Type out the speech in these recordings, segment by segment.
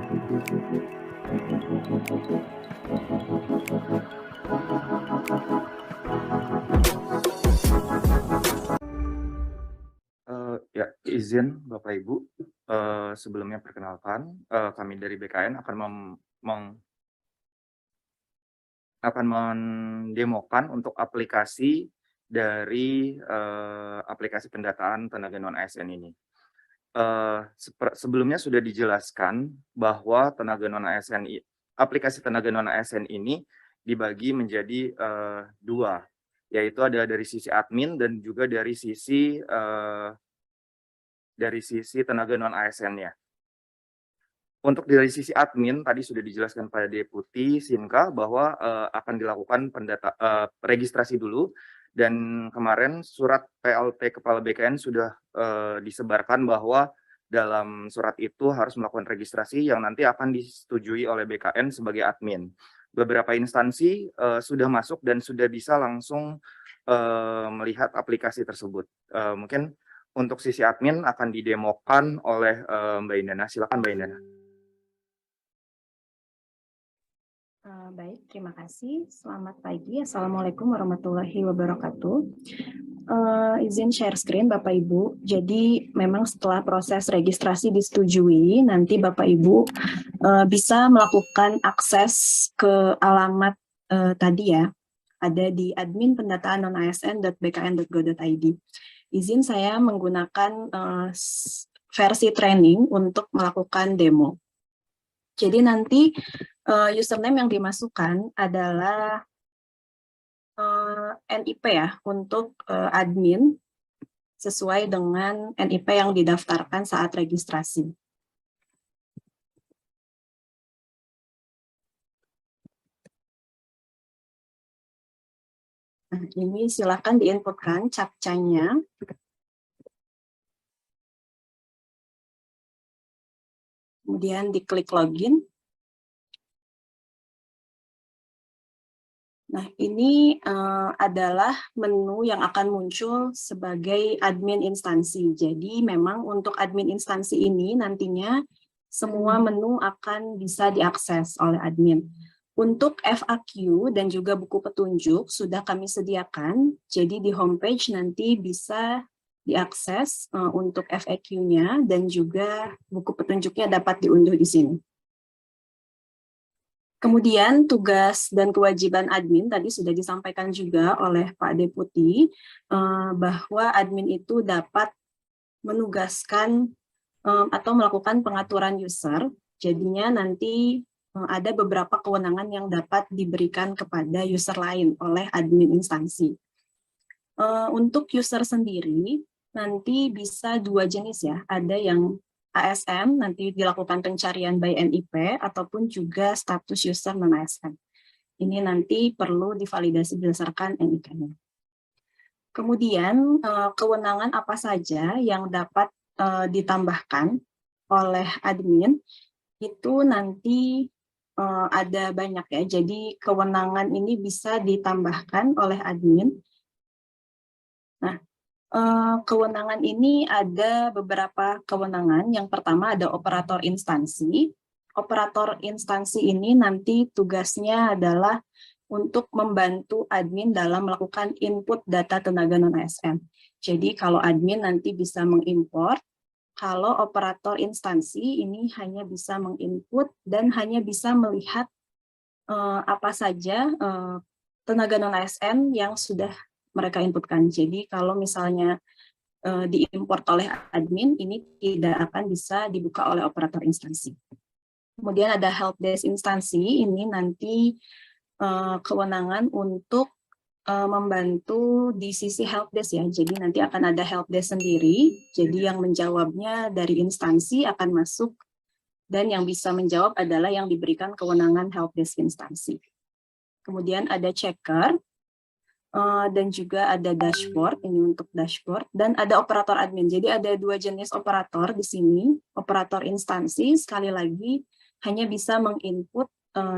Ya, izin Bapak Ibu, sebelumnya perkenalkan, kami dari BKN akan mendemokan untuk aplikasi dari, aplikasi pendataan tenaga non-ASN ini. Sebelumnya sudah dijelaskan bahwa aplikasi tenaga non-ASN ini dibagi menjadi, 2, yaitu ada dari sisi admin dan juga dari sisi tenaga non-ASN-nya. Untuk dari sisi admin tadi sudah dijelaskan pada Deputi Sinka bahwa, akan dilakukan registrasi dulu, dan kemarin surat PLT Kepala BKN sudah, disebarkan bahwa dalam surat itu harus melakukan registrasi yang nanti akan disetujui oleh BKN sebagai admin. Beberapa instansi, sudah masuk dan sudah bisa langsung, melihat aplikasi tersebut. Mungkin untuk sisi admin akan didemokan oleh, Mbak Indana. Silakan Mbak Indana. Baik, terima kasih. Selamat pagi. Assalamualaikum warahmatullahi wabarakatuh. Izin share screen Bapak Ibu. Jadi memang setelah proses registrasi disetujui, nanti Bapak Ibu bisa melakukan akses ke alamat tadi ya, ada di admin pendataan non-asn.bkn.go.id. Izin saya menggunakan versi training untuk melakukan demo. Jadi nanti username yang dimasukkan adalah NIP ya untuk admin sesuai dengan NIP yang didaftarkan saat registrasi. Nah, ini silakan diinputkan captcha-nya. Kemudian diklik login. Nah, ini adalah menu yang akan muncul sebagai admin instansi. Jadi memang untuk admin instansi ini nantinya semua menu akan bisa diakses oleh admin. Untuk FAQ dan juga buku petunjuk sudah kami sediakan. Jadi di homepage nanti bisa diakses untuk FAQ-nya dan juga buku petunjuknya dapat diunduh di sini. Kemudian tugas dan kewajiban admin tadi sudah disampaikan juga oleh Pak Deputi bahwa admin itu dapat menugaskan atau melakukan pengaturan user. Jadinya nanti ada beberapa kewenangan yang dapat diberikan kepada user lain oleh admin instansi. Untuk user sendiri nanti bisa 2 jenis ya, ada yang ASN, nanti dilakukan pencarian by NIP, ataupun juga status user non-ASN. Ini nanti perlu divalidasi berdasarkan NIK-nya. Kemudian, kewenangan apa saja yang dapat ditambahkan oleh admin, itu nanti ada banyak ya, jadi kewenangan ini bisa ditambahkan oleh admin. Nah, kewenangan ini ada beberapa kewenangan. Yang pertama ada operator instansi. Operator instansi ini nanti tugasnya adalah untuk membantu admin dalam melakukan input data tenaga non-ASN. Jadi kalau admin nanti bisa mengimport, kalau operator instansi ini hanya bisa menginput dan hanya bisa melihat apa saja tenaga non-ASN yang sudah mereka inputkan. Jadi kalau misalnya diimport oleh admin, ini tidak akan bisa dibuka oleh operator instansi. Kemudian ada helpdesk instansi, ini nanti kewenangan untuk membantu di sisi helpdesk ya. Jadi nanti akan ada helpdesk sendiri, jadi yang menjawabnya dari instansi akan masuk, dan yang bisa menjawab adalah yang diberikan kewenangan helpdesk instansi. Kemudian ada checker, dan juga ada dashboard, ini untuk dashboard, dan ada operator admin. Jadi ada 2 jenis operator di sini. Operator instansi, sekali lagi, hanya bisa menginput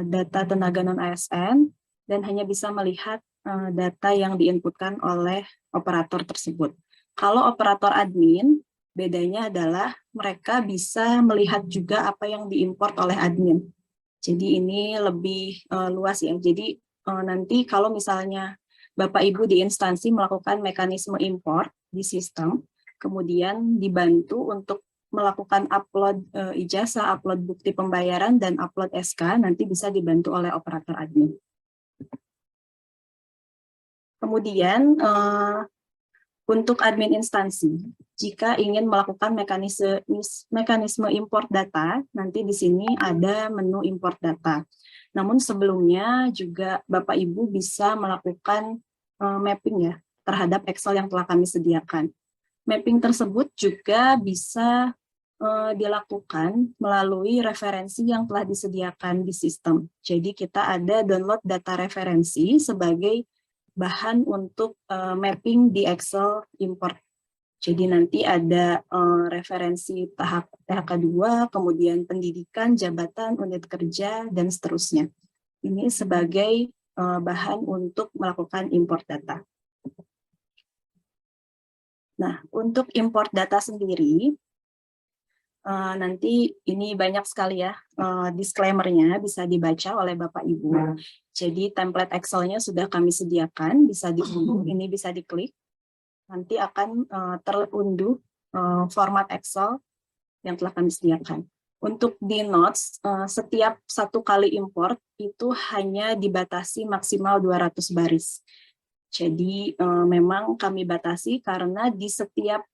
data tenaga non-ASN, dan hanya bisa melihat data yang diinputkan oleh operator tersebut. Kalau operator admin, Bedanya adalah mereka bisa melihat juga apa yang diimport oleh admin. Jadi ini lebih luas ya. Jadi nanti kalau misalnya Bapak Ibu di instansi melakukan mekanisme import di sistem, kemudian dibantu untuk melakukan upload ijazah, upload bukti pembayaran, dan upload SK, nanti bisa dibantu oleh operator admin. Kemudian untuk admin instansi, jika ingin melakukan mekanisme import data, nanti di sini ada menu import data. Namun sebelumnya juga Bapak Ibu bisa melakukan mapping ya terhadap Excel yang telah kami sediakan. Mapping tersebut juga bisa dilakukan melalui referensi yang telah disediakan di sistem. Jadi kita ada download data referensi sebagai bahan untuk mapping di Excel import. Jadi nanti ada referensi THK2, kemudian pendidikan, jabatan, unit kerja, dan seterusnya. Ini sebagai bahan untuk melakukan import data. Nah, untuk import data sendiri, nanti ini banyak sekali ya disclaimer-nya, bisa dibaca oleh Bapak Ibu. Jadi template Excel-nya sudah kami sediakan, bisa diunduh, ini bisa diklik. Nanti akan terunduh format Excel yang telah kami sediakan. Untuk di notes, setiap satu kali import itu hanya dibatasi maksimal 200 baris. Jadi memang kami batasi karena di setiap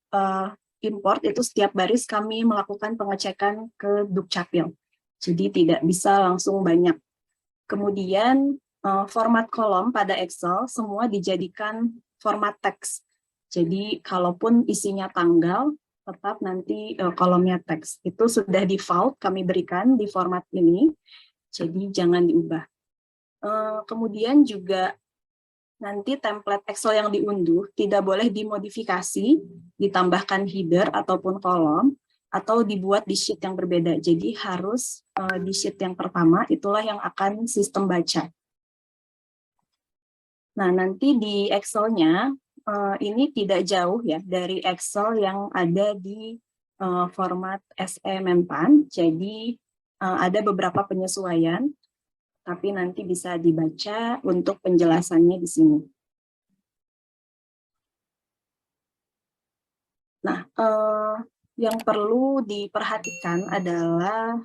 import itu setiap baris kami melakukan pengecekan ke Dukcapil. Jadi tidak bisa langsung banyak. Kemudian format kolom pada Excel semua dijadikan format teks. Jadi kalaupun isinya tanggal, tetap nanti kolomnya teks. Itu sudah default kami berikan di format ini, jadi jangan diubah. Kemudian juga nanti template Excel yang diunduh tidak boleh dimodifikasi, ditambahkan header ataupun kolom, atau dibuat di sheet yang berbeda. Jadi harus di sheet yang pertama, itulah yang akan sistem baca. Nah, nanti di Excel-nya, ini tidak jauh ya dari Excel yang ada di format SE Mempan, jadi ada beberapa penyesuaian, tapi nanti bisa dibaca untuk penjelasannya di sini. Nah, yang perlu diperhatikan adalah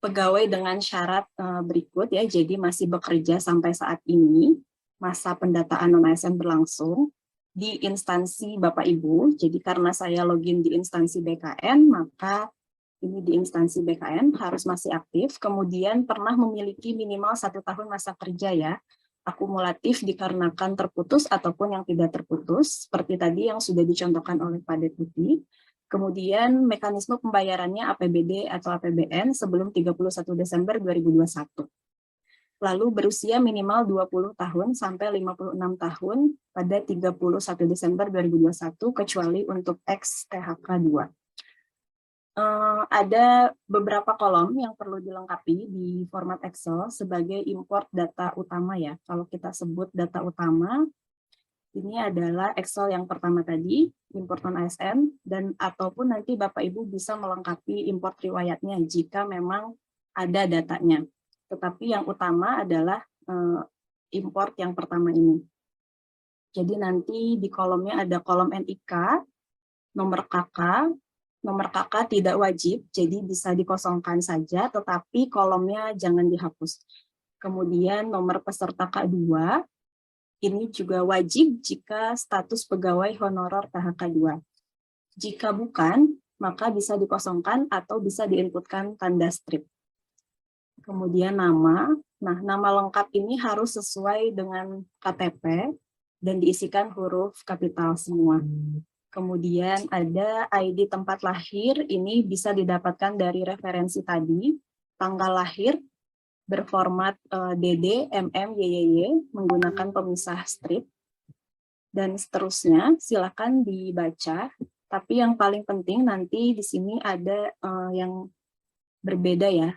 pegawai dengan syarat berikut ya, jadi masih bekerja sampai saat ini, masa pendataan non-ASN berlangsung di instansi Bapak Ibu. Jadi karena saya login di instansi BKN, maka ini di instansi BKN harus masih aktif, kemudian pernah memiliki minimal 1 tahun masa kerja ya, akumulatif dikarenakan terputus ataupun yang tidak terputus, seperti tadi yang sudah dicontohkan oleh Pak Deputi. Kemudian mekanisme pembayarannya APBD atau APBN sebelum 31 Desember 2021. Lalu berusia minimal 20 tahun sampai 56 tahun pada 31 Desember 2021, kecuali untuk ex-THK2. Ada beberapa kolom yang perlu dilengkapi di format Excel sebagai import data utama ya. Kalau kita sebut data utama, ini adalah Excel yang pertama tadi, import non-ASN, dan ataupun nanti Bapak Ibu bisa melengkapi import riwayatnya jika memang ada datanya. Tetapi yang utama adalah import yang pertama ini. Jadi nanti di kolomnya ada kolom NIK, nomor KK. Nomor KK tidak wajib, jadi bisa dikosongkan saja, tetapi kolomnya jangan dihapus. Kemudian nomor peserta K2, ini juga wajib jika status pegawai honorer THK2. Jika bukan, maka bisa dikosongkan atau bisa diinputkan tanda strip. Kemudian nama, nah nama lengkap ini harus sesuai dengan KTP dan diisikan huruf kapital semua. Kemudian ada ID tempat lahir, ini bisa didapatkan dari referensi tadi, tanggal lahir, berformat DD, MM, YYY, menggunakan pemisah strip, dan seterusnya, silakan dibaca. Tapi yang paling penting nanti di sini ada yang berbeda ya,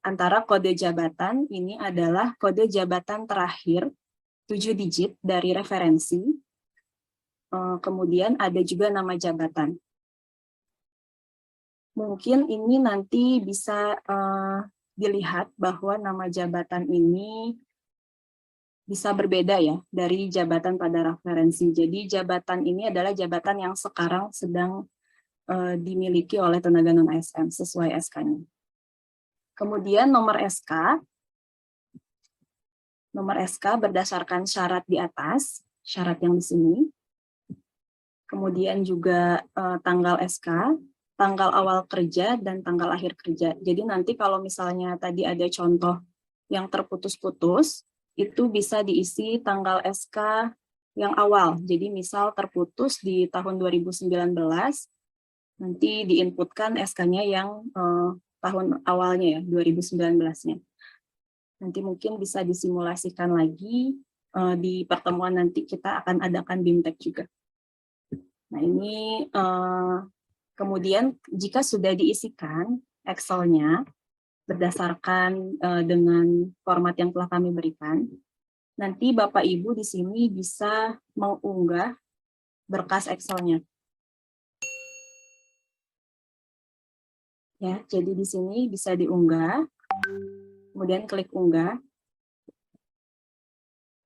antara kode jabatan, ini adalah kode jabatan terakhir, 7 digit dari referensi, Kemudian ada juga nama jabatan. Mungkin ini nanti bisa dilihat bahwa nama jabatan ini bisa berbeda ya dari jabatan pada referensi. Jadi jabatan ini adalah jabatan yang sekarang sedang dimiliki oleh tenaga non-ASN sesuai SK-nya. Kemudian nomor SK berdasarkan syarat di atas, syarat yang di sini. Kemudian juga tanggal SK, tanggal awal kerja, dan tanggal akhir kerja. Jadi nanti kalau misalnya tadi ada contoh yang terputus-putus, itu bisa diisi tanggal SK yang awal. Jadi misal terputus di tahun 2019, nanti diinputkan SK-nya yang tahun awalnya ya, 2019-nya. Nanti mungkin bisa disimulasikan lagi di pertemuan nanti kita akan adakan BIMTEK juga. Nah ini kemudian jika sudah diisikan Excel-nya berdasarkan dengan format yang telah kami berikan, nanti Bapak Ibu di sini bisa mengunggah berkas Excel-nya. Ya, jadi di sini bisa diunggah, kemudian klik unggah.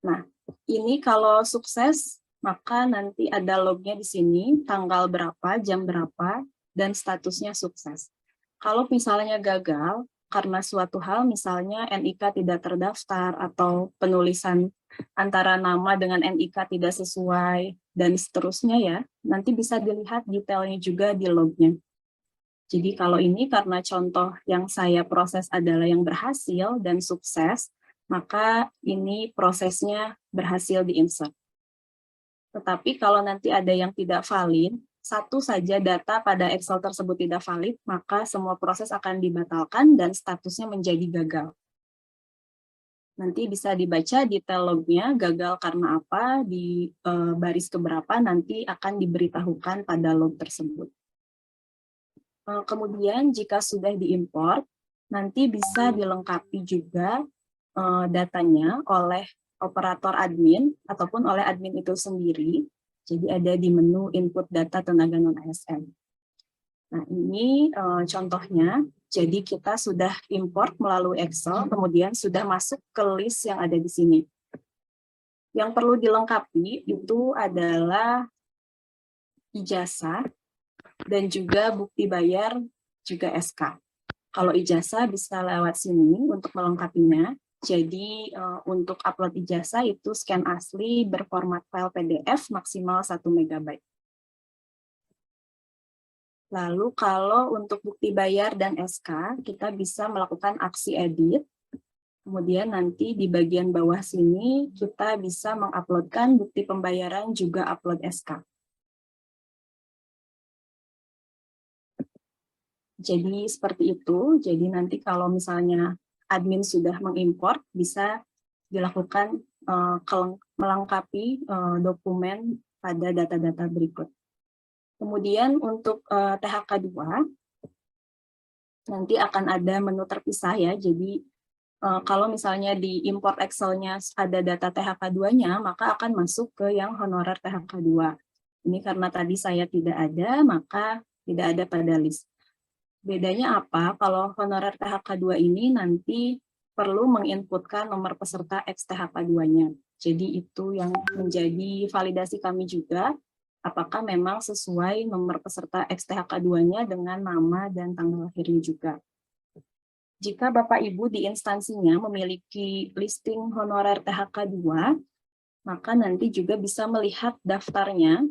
Nah, ini kalau sukses, maka nanti ada lognya di sini, tanggal berapa, jam berapa, dan statusnya sukses. Kalau misalnya gagal, karena suatu hal, misalnya NIK tidak terdaftar, atau penulisan antara nama dengan NIK tidak sesuai, dan seterusnya ya, nanti bisa dilihat detailnya juga di lognya. Jadi kalau ini karena contoh yang saya proses adalah yang berhasil dan sukses, maka ini prosesnya berhasil di-insert. Tetapi kalau nanti ada yang tidak valid, satu saja data pada Excel tersebut tidak valid, maka semua proses akan dibatalkan dan statusnya menjadi gagal. Nanti bisa dibaca detail lognya, gagal karena apa, di baris keberapa nanti akan diberitahukan pada log tersebut. Kemudian jika sudah diimport, nanti bisa dilengkapi juga datanya oleh operator admin ataupun oleh admin itu sendiri. Jadi ada di menu input data tenaga non-ASN. Nah ini contohnya, jadi kita sudah import melalui Excel, kemudian sudah masuk ke list yang ada di sini. Yang perlu dilengkapi itu adalah ijazah, dan juga bukti bayar, juga SK. Kalau ijazah bisa lewat sini untuk melengkapinya. Jadi untuk upload ijazah itu scan asli berformat file PDF maksimal 1 MB. Lalu kalau untuk bukti bayar dan SK, kita bisa melakukan aksi edit. Kemudian nanti di bagian bawah sini kita bisa menguploadkan bukti pembayaran juga upload SK. Jadi seperti itu, jadi nanti kalau misalnya admin sudah mengimport, bisa dilakukan melengkapi dokumen pada data-data berikut. Kemudian untuk THK2, nanti akan ada menu terpisah ya, jadi kalau misalnya di import Excel-nya ada data THK2-nya, maka akan masuk ke yang honorer THK2. Ini karena tadi saya tidak ada, maka tidak ada pada list. Bedanya apa? Kalau honorer THK2 ini nanti perlu menginputkan nomor peserta ex-THK2-nya. Jadi itu yang menjadi validasi kami juga, apakah memang sesuai nomor peserta ex-THK2-nya dengan nama dan tanggal lahirnya juga. Jika Bapak Ibu di instansinya memiliki listing honorer THK2, maka nanti juga bisa melihat daftarnya.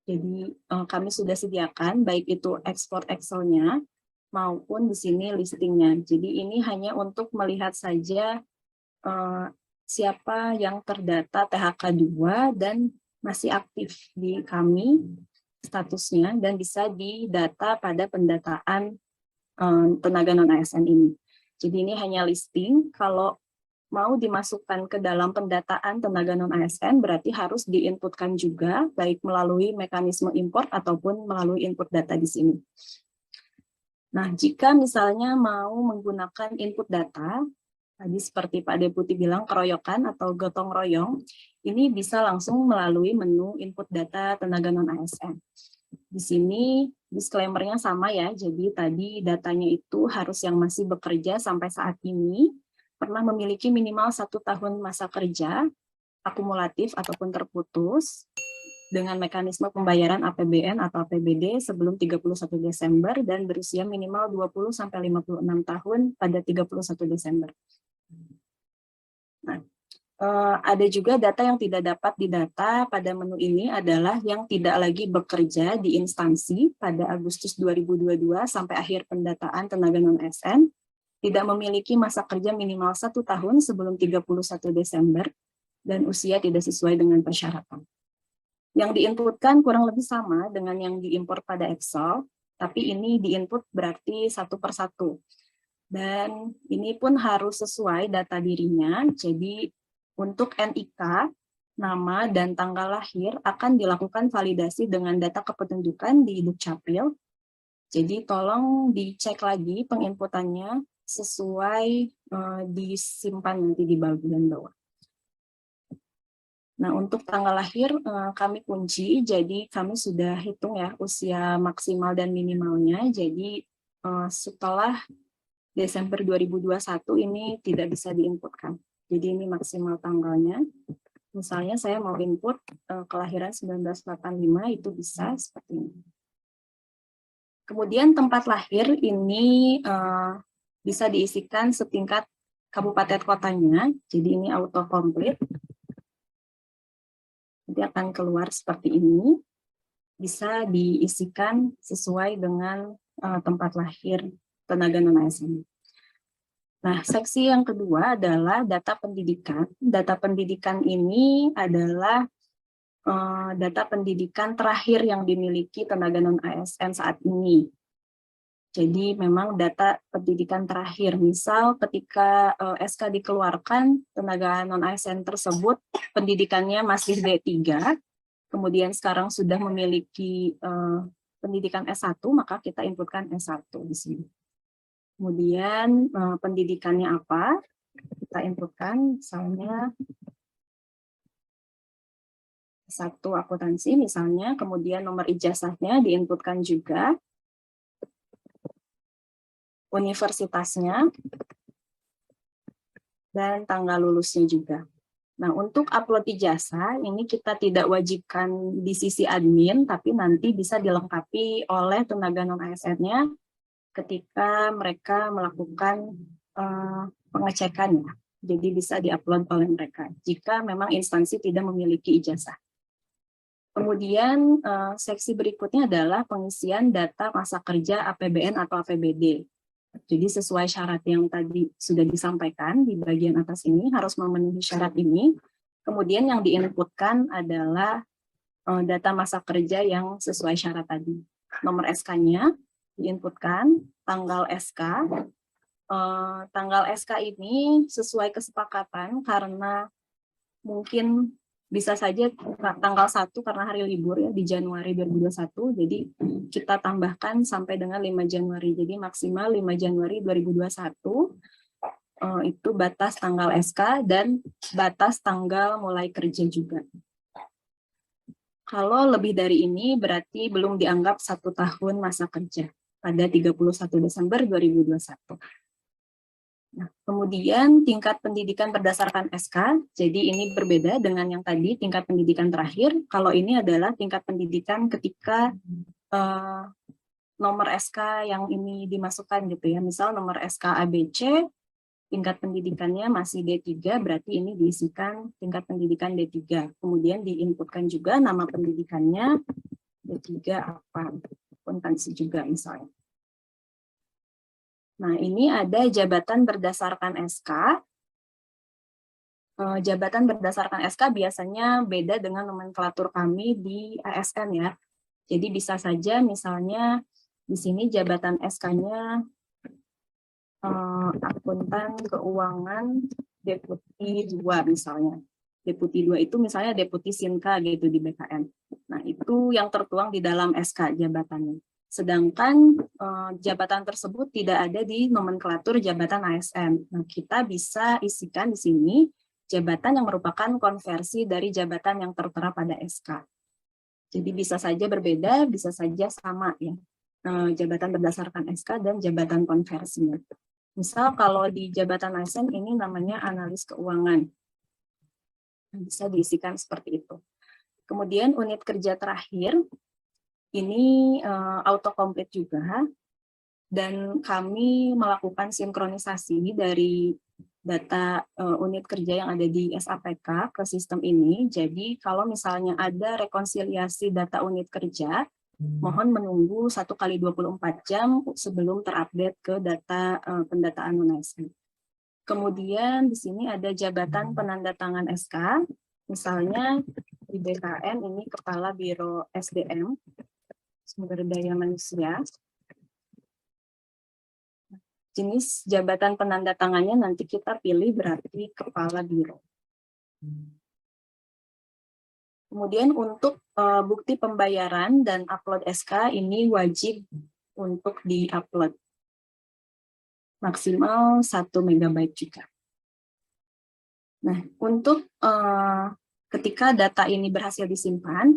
Jadi kami sudah sediakan baik itu ekspor Excel-nya maupun di sini listingnya. Jadi ini hanya untuk melihat saja siapa yang terdata THK2 dan masih aktif di kami statusnya dan bisa didata pada pendataan tenaga non-ASN ini. Jadi ini hanya listing. Kalau mau dimasukkan ke dalam pendataan tenaga non-ASN berarti harus diinputkan juga baik melalui mekanisme import ataupun melalui input data di sini. Nah, jika misalnya mau menggunakan input data, Tadi seperti Pak Deputi bilang, keroyokan atau gotong royong, ini bisa langsung melalui menu input data tenaga non-ASN. Di sini disclaimer-nya sama ya, jadi tadi datanya itu harus yang masih bekerja sampai saat ini, pernah memiliki minimal 1 tahun masa kerja, akumulatif ataupun terputus, dengan mekanisme pembayaran APBN atau APBD sebelum 31 Desember dan berusia minimal 20-56 tahun pada 31 Desember. Nah, ada juga data yang tidak dapat didata pada menu ini adalah yang tidak lagi bekerja di instansi pada Agustus 2022 sampai akhir pendataan tenaga non-ASN, tidak memiliki masa kerja minimal 1 tahun sebelum 31 Desember, dan usia tidak sesuai dengan persyaratan. Yang diinputkan kurang lebih sama dengan yang diimport pada Excel, tapi ini diinput berarti 1 per 1. Dan ini pun harus sesuai data dirinya, jadi untuk NIK, nama dan tanggal lahir akan dilakukan validasi dengan data kependudukan di Dukcapil. Jadi tolong dicek lagi penginputannya sesuai, disimpan nanti di bagian bawah. Nah, untuk tanggal lahir kami kunci, jadi kami sudah hitung ya usia maksimal dan minimalnya. Jadi setelah Desember 2021 ini tidak bisa diinputkan. Jadi ini maksimal tanggalnya. Misalnya saya mau input kelahiran 1985 itu bisa seperti ini. Kemudian tempat lahir ini bisa diisikan setingkat kabupaten kotanya. Jadi ini auto complete. Nanti akan keluar seperti ini, bisa diisikan sesuai dengan tempat lahir tenaga non-ASN. Nah, seksi yang kedua adalah data pendidikan. Data pendidikan ini adalah data pendidikan terakhir yang dimiliki tenaga non-ASN saat ini. Jadi memang data pendidikan terakhir, misal ketika SK dikeluarkan, tenaga non-ASN tersebut pendidikannya masih D3, kemudian sekarang sudah memiliki pendidikan S1, maka kita inputkan S1 di sini. Kemudian pendidikannya apa? Kita inputkan misalnya S1 akuntansi misalnya, kemudian nomor ijazahnya diinputkan juga, universitasnya, dan tanggal lulusnya juga. Nah, untuk upload ijazah, ini kita tidak wajibkan di sisi admin, tapi nanti bisa dilengkapi oleh tenaga non-ASN-nya ketika mereka melakukan pengecekan. Jadi bisa diupload oleh mereka, jika memang instansi tidak memiliki ijazah. Kemudian, seksi berikutnya adalah pengisian data masa kerja APBN atau APBD. Jadi sesuai syarat yang tadi sudah disampaikan di bagian atas ini, harus memenuhi syarat ini. Kemudian yang diinputkan adalah data masa kerja yang sesuai syarat tadi. Nomor SK-nya diinputkan, tanggal SK. Tanggal SK ini sesuai kesepakatan karena mungkin bisa saja tanggal 1 karena hari libur ya di Januari 2021, jadi kita tambahkan sampai dengan 5 Januari, jadi maksimal 5 Januari 2021 itu batas tanggal SK dan batas tanggal mulai kerja juga. Kalau lebih dari ini berarti belum dianggap 1 tahun masa kerja pada 31 Desember 2021. Nah, kemudian tingkat pendidikan berdasarkan SK, jadi ini berbeda dengan yang tadi, tingkat pendidikan terakhir. Kalau ini adalah tingkat pendidikan ketika nomor SK yang ini dimasukkan gitu ya. Misal nomor SK ABC, tingkat pendidikannya masih D3, berarti ini diisikan tingkat pendidikan D3. Kemudian diinputkan juga nama pendidikannya, D3 apa, akuntansi juga misalnya. Nah, ini ada jabatan berdasarkan SK. Jabatan berdasarkan SK biasanya beda dengan nomenklatur kami di ASN ya. Jadi bisa saja misalnya di sini jabatan SK-nya akuntan keuangan deputi 2 misalnya. Deputi 2 itu misalnya deputi Sinka gitu di BKN. Nah, itu yang tertuang di dalam SK jabatannya. Sedangkan jabatan tersebut tidak ada di nomenklatur jabatan ASN. Nah, kita bisa isikan di sini jabatan yang merupakan konversi dari jabatan yang tertera pada SK. Jadi bisa saja berbeda, bisa saja sama ya. Jabatan berdasarkan SK dan jabatan konversinya. Misal kalau di jabatan ASN ini namanya analis keuangan. Bisa diisikan seperti itu. Kemudian unit kerja terakhir, ini autocomplete juga, dan kami melakukan sinkronisasi dari data unit kerja yang ada di SAPK ke sistem ini. Jadi kalau misalnya ada rekonsiliasi data unit kerja, mohon menunggu 1x24 jam sebelum terupdate ke data pendataan non-ASN. Kemudian di sini ada jabatan penandatangan SK, misalnya di BKN ini Kepala Biro SDM, Sumber Daya Manusia. Jenis jabatan penandatangannya nanti kita pilih berarti Kepala Biro. Kemudian untuk bukti pembayaran dan upload SK ini wajib untuk di-upload. Maksimal 1 MB juga. Nah, untuk ketika data ini berhasil disimpan,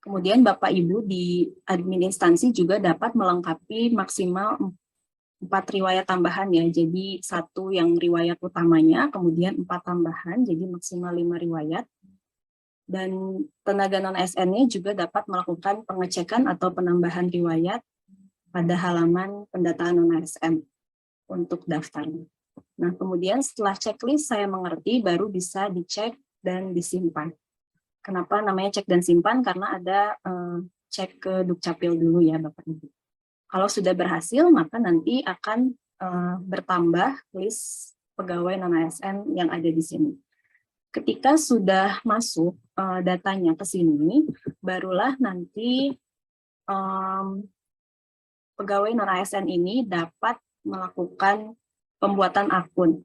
kemudian Bapak Ibu di admin instansi juga dapat melengkapi maksimal 4 riwayat tambahan ya. Jadi 1 yang riwayat utamanya, kemudian 4 tambahan, jadi maksimal 5 riwayat. Dan tenaga non-ASN-nya juga dapat melakukan pengecekan atau penambahan riwayat pada halaman pendataan non-ASN untuk daftarnya. Nah, kemudian setelah checklist saya mengerti, baru bisa dicek dan disimpan. Kenapa namanya cek dan simpan? Karena ada cek ke Dukcapil dulu ya Bapak Ibu. Kalau sudah berhasil, maka nanti akan bertambah list pegawai non-ASN yang ada di sini. Ketika sudah masuk datanya ke sini, barulah nanti pegawai non-ASN ini dapat melakukan pembuatan akun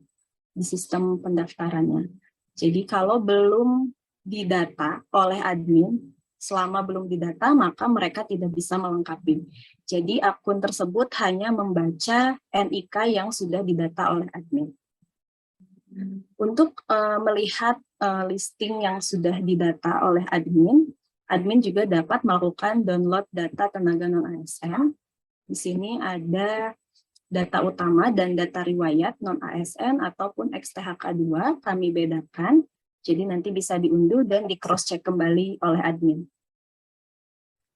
di sistem pendaftarannya. Jadi kalau belum didata oleh admin, selama belum didata, maka mereka tidak bisa melengkapi. Jadi akun tersebut hanya membaca NIK yang sudah didata oleh admin. Untuk melihat listing yang sudah didata oleh admin, admin juga dapat melakukan download data tenaga non-ASN. Di sini ada data utama dan data riwayat non-ASN ataupun XTHK2 kami bedakan. Jadi nanti bisa diunduh dan di cross check kembali oleh admin.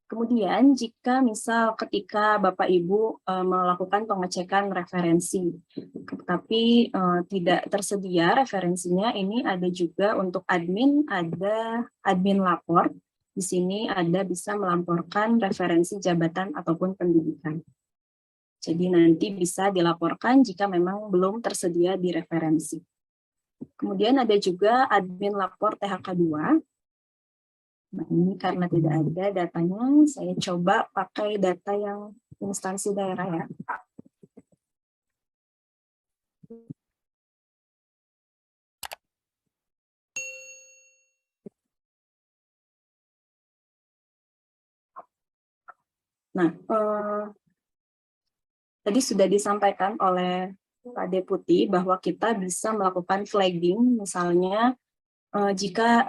Kemudian jika misal ketika Bapak Ibu melakukan pengecekan referensi, tapi tidak tersedia referensinya, ini ada juga untuk admin, ada admin lapor. Di sini ada bisa melaporkan referensi jabatan ataupun pendidikan. Jadi nanti bisa dilaporkan jika memang belum tersedia di referensi. Kemudian ada juga admin lapor THK2. Nah, ini karena tidak ada datanya, saya coba pakai data yang instansi daerah ya. Nah, tadi sudah disampaikan oleh Pak Deputi bahwa kita bisa melakukan flagging, misalnya jika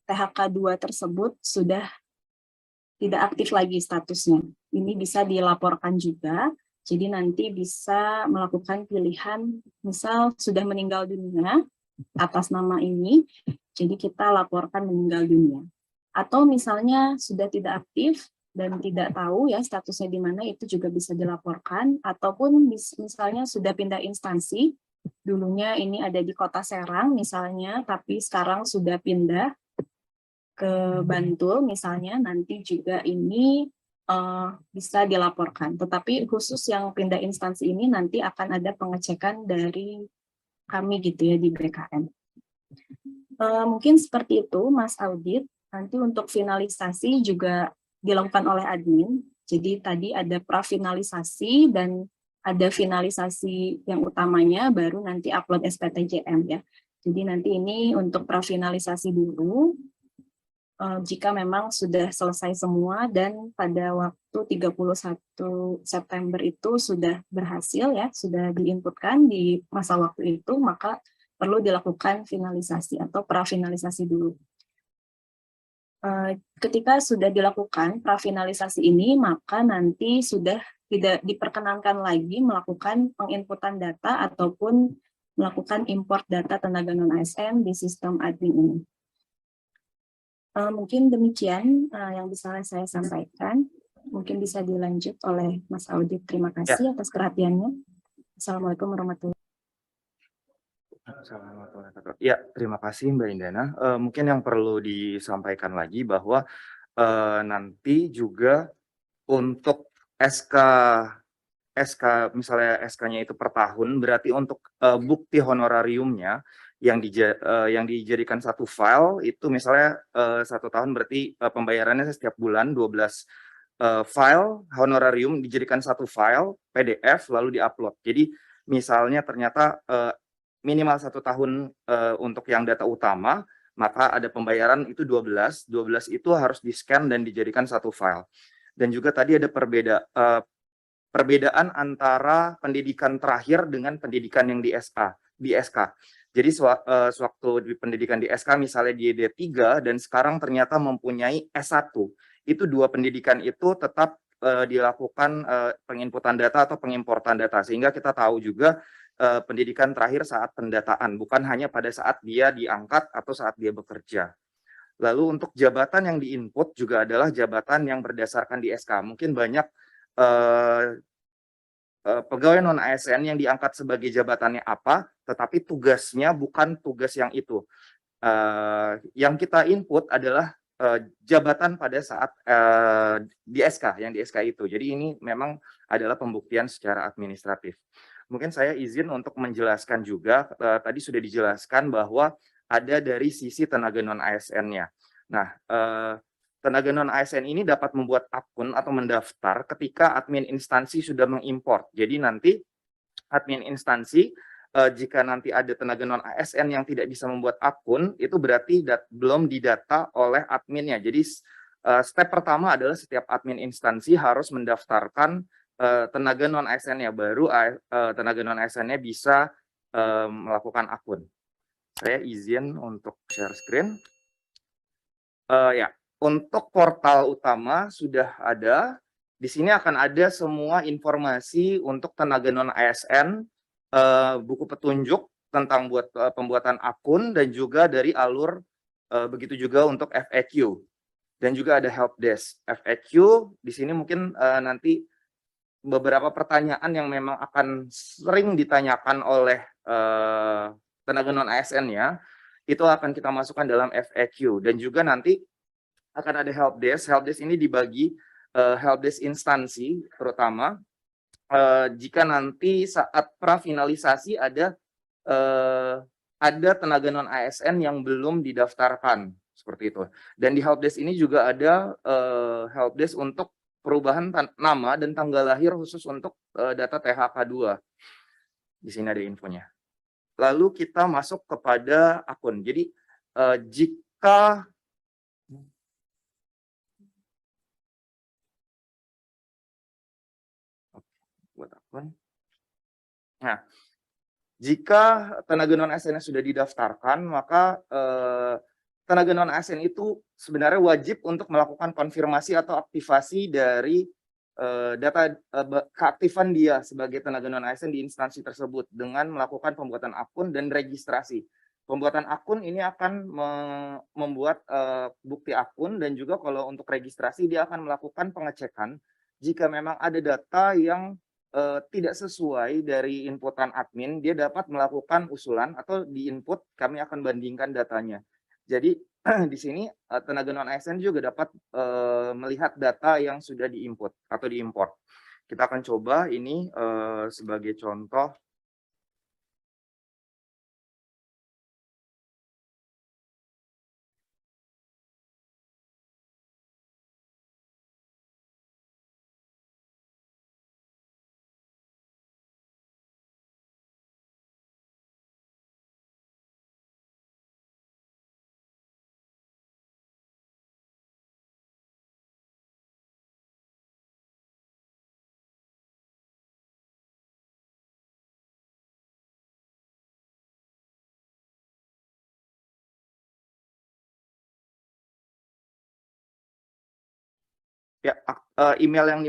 THK2 tersebut sudah tidak aktif lagi statusnya. Ini bisa dilaporkan juga, jadi nanti bisa melakukan pilihan, misal sudah meninggal dunia atas nama ini, jadi kita laporkan meninggal dunia. Atau misalnya sudah tidak aktif, dan tidak tahu ya statusnya di mana, itu juga bisa dilaporkan, ataupun misalnya sudah pindah instansi, dulunya ini ada di Kota Serang misalnya, tapi sekarang sudah pindah ke Bantul misalnya, nanti juga ini bisa dilaporkan. Tetapi khusus yang pindah instansi ini nanti akan ada pengecekan dari kami gitu ya di BKN. Mungkin seperti itu Mas Audit. Nanti untuk finalisasi juga dilakukan oleh admin. Jadi tadi ada prafinalisasi dan ada finalisasi yang utamanya, baru nanti upload SPTJM ya. Jadi nanti ini untuk prafinalisasi dulu. jika memang sudah selesai semua dan pada waktu 31 September itu sudah berhasil ya, sudah diinputkan di masa waktu itu, maka perlu dilakukan finalisasi atau prafinalisasi dulu. Ketika sudah dilakukan prafinalisasi ini, maka nanti sudah tidak diperkenankan lagi melakukan penginputan data ataupun melakukan import data tenaga non-ASN di sistem admin ini. Mungkin demikian yang bisa saya sampaikan. Mungkin bisa dilanjut oleh Mas Audit. Terima kasih atas perhatiannya. Assalamualaikum warahmatullahi wabarakatuh. Ya, terima kasih Mbak Indana. Mungkin yang perlu disampaikan lagi bahwa nanti juga untuk SK misalnya SK-nya itu per tahun, berarti untuk bukti honorariumnya yang dijadikan satu file itu misalnya 1 tahun berarti pembayarannya setiap bulan 12 file honorarium dijadikan satu file PDF lalu diupload. Jadi misalnya ternyata minimal 1 tahun untuk yang data utama, maka ada pembayaran itu 12 itu harus di-scan dan dijadikan satu file. Dan juga tadi ada perbedaan antara pendidikan terakhir dengan pendidikan yang di SK. Jadi sewaktu di pendidikan di SK misalnya di D3 dan sekarang ternyata mempunyai S1, itu 2 pendidikan itu tetap dilakukan penginputan data atau pengimportan data, sehingga kita tahu juga pendidikan terakhir saat pendataan, bukan hanya pada saat dia diangkat atau saat dia bekerja. Lalu untuk jabatan yang diinput juga adalah jabatan yang berdasarkan di SK. Mungkin banyak pegawai non-ASN yang diangkat sebagai jabatannya apa, tetapi tugasnya bukan tugas yang itu. Yang kita input adalah jabatan pada saat di SK, yang di SK itu. Jadi ini memang adalah pembuktian secara administratif. Mungkin saya izin untuk menjelaskan juga, tadi sudah dijelaskan bahwa ada dari sisi tenaga non-ASN-nya. Nah, tenaga non-ASN ini dapat membuat akun atau mendaftar ketika admin instansi sudah mengimport. Jadi nanti admin instansi jika nanti ada tenaga non-ASN yang tidak bisa membuat akun, itu berarti belum didata oleh adminnya. Jadi step pertama adalah setiap admin instansi harus mendaftarkan tenaga non-ASN-nya, baru tenaga non-ASN-nya bisa melakukan akun. Saya izin untuk share screen. Ya, untuk portal utama sudah ada. Di sini akan ada semua informasi untuk tenaga non-ASN, buku petunjuk tentang pembuatan akun, dan juga dari alur, begitu juga untuk FAQ. Dan juga ada help desk. FAQ di sini mungkin nanti beberapa pertanyaan yang memang akan sering ditanyakan oleh tenaga non-ASN-nya, itu akan kita masukkan dalam FAQ. Dan juga nanti akan ada help desk. Help desk ini dibagi help desk instansi, terutama jika nanti saat prafinalisasi ada tenaga non ASN yang belum didaftarkan, seperti itu. Dan di help desk ini juga ada help desk untuk perubahan nama dan tanggal lahir khusus untuk data THK2. Di sini ada infonya. Lalu kita masuk kepada akun. Jadi jika buat akun. Nah, jika tenaga non-ASN sudah didaftarkan, maka tenaga non-ASN itu sebenarnya wajib untuk melakukan konfirmasi atau aktivasi dari data keaktifan dia sebagai tenaga non-ASN di instansi tersebut dengan melakukan pembuatan akun dan registrasi. Pembuatan akun ini akan membuat bukti akun, dan juga kalau untuk registrasi dia akan melakukan pengecekan jika memang ada data yang tidak sesuai dari inputan admin, dia dapat melakukan usulan atau di-input, kami akan bandingkan datanya. Jadi di sini tenaga non-ASN juga dapat melihat data yang sudah di-input atau di-import. Kita akan coba ini sebagai contoh. Ya, email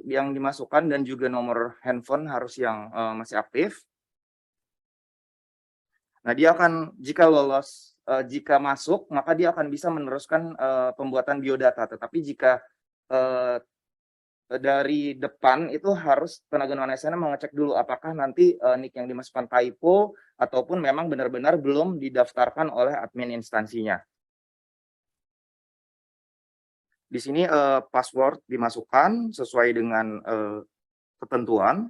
yang dimasukkan dan juga nomor handphone harus yang masih aktif. Nah, dia akan jika masuk, maka dia akan bisa meneruskan pembuatan biodata. Tetapi jika dari depan itu harus tenaga non ASN mengecek dulu apakah nanti NIK yang dimasukkan typo ataupun memang benar-benar belum didaftarkan oleh admin instansinya. Di sini password dimasukkan sesuai dengan ketentuan.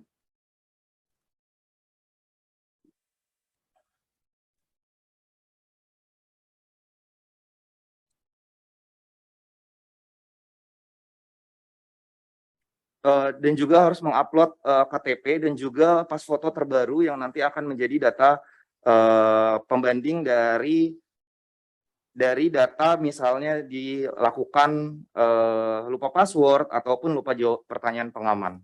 Dan juga harus mengupload KTP dan juga pas foto terbaru yang nanti akan menjadi data pembanding dari data misalnya dilakukan lupa password ataupun lupa jawab pertanyaan pengaman.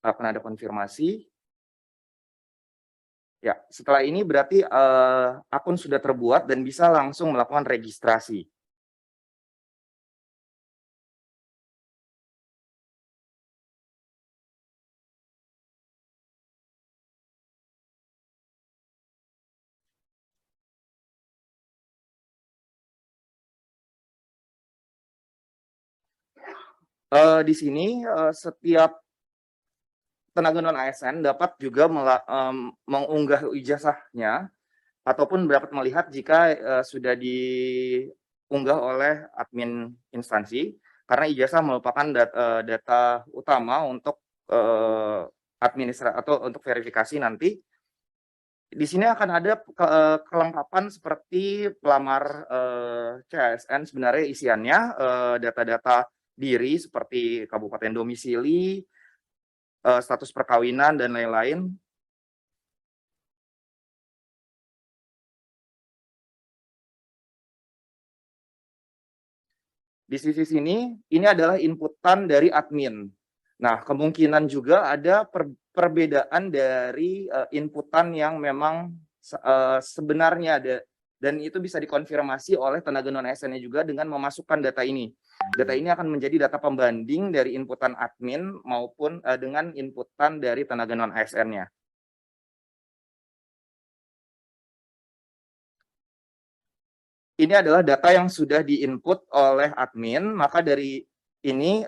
Akan ada konfirmasi. Ya, setelah ini berarti akun sudah terbuat dan bisa langsung melakukan registrasi. Di sini setiap tenaga non ASN dapat juga mengunggah ijazahnya ataupun dapat melihat jika sudah diunggah oleh admin instansi, karena ijazah merupakan data utama untuk administrasi atau untuk verifikasi nanti. Di sini akan ada kelengkapan seperti pelamar CASN, sebenarnya isiannya data-data diri seperti kabupaten domisili, status perkawinan, dan lain-lain. Di sisi sini, ini adalah inputan dari admin. Nah, kemungkinan juga ada perbedaan dari inputan yang memang sebenarnya ada, dan itu bisa dikonfirmasi oleh tenaga non ASN-nya juga dengan memasukkan data ini. Data ini akan menjadi data pembanding dari inputan admin maupun dengan inputan dari tenaga non ASN-nya. Ini adalah data yang sudah diinput oleh admin, maka dari ini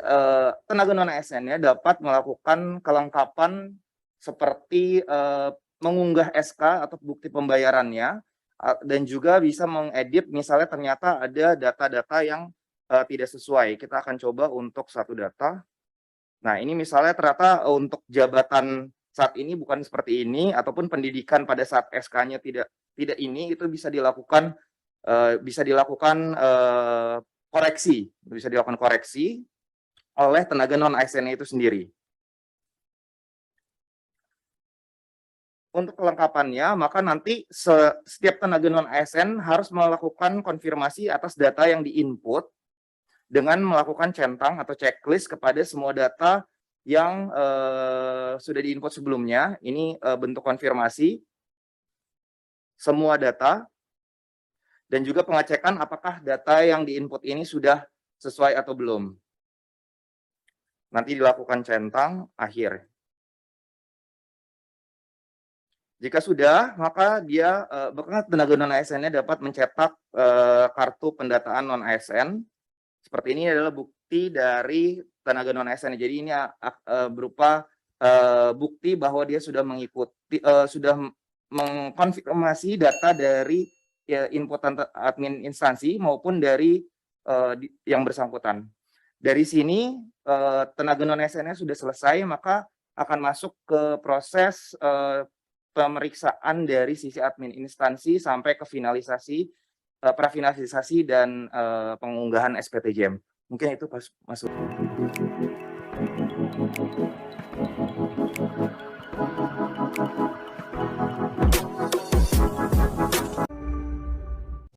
tenaga non ASN-nya dapat melakukan kelengkapan seperti mengunggah SK atau bukti pembayarannya, dan juga bisa mengedit misalnya ternyata ada data-data yang tidak sesuai. Kita akan coba untuk satu data. Nah, ini misalnya ternyata untuk jabatan saat ini bukan seperti ini, ataupun pendidikan pada saat SK-nya tidak ini, itu bisa dilakukan koreksi oleh tenaga non ASN itu sendiri. Untuk kelengkapannya, maka nanti setiap tenaga non ASN harus melakukan konfirmasi atas data yang diinput dengan melakukan centang atau checklist kepada semua data yang sudah diinput sebelumnya. Ini bentuk konfirmasi semua data, dan juga pengecekan apakah data yang diinput ini sudah sesuai atau belum. Nanti dilakukan centang akhir. Jika sudah, maka dia tenaga non ASN-nya dapat mencetak kartu pendataan non ASN. Seperti ini adalah bukti dari tenaga non ASN. Jadi ini berupa bukti bahwa dia sudah mengikuti, sudah mengkonfirmasi data dari inputan admin instansi maupun dari yang bersangkutan. Dari sini tenaga non ASN-nya sudah selesai, maka akan masuk ke proses pemeriksaan dari sisi admin instansi sampai ke finalisasi, prafinalisasi dan pengunggahan SPTJM. Mungkin itu masuk.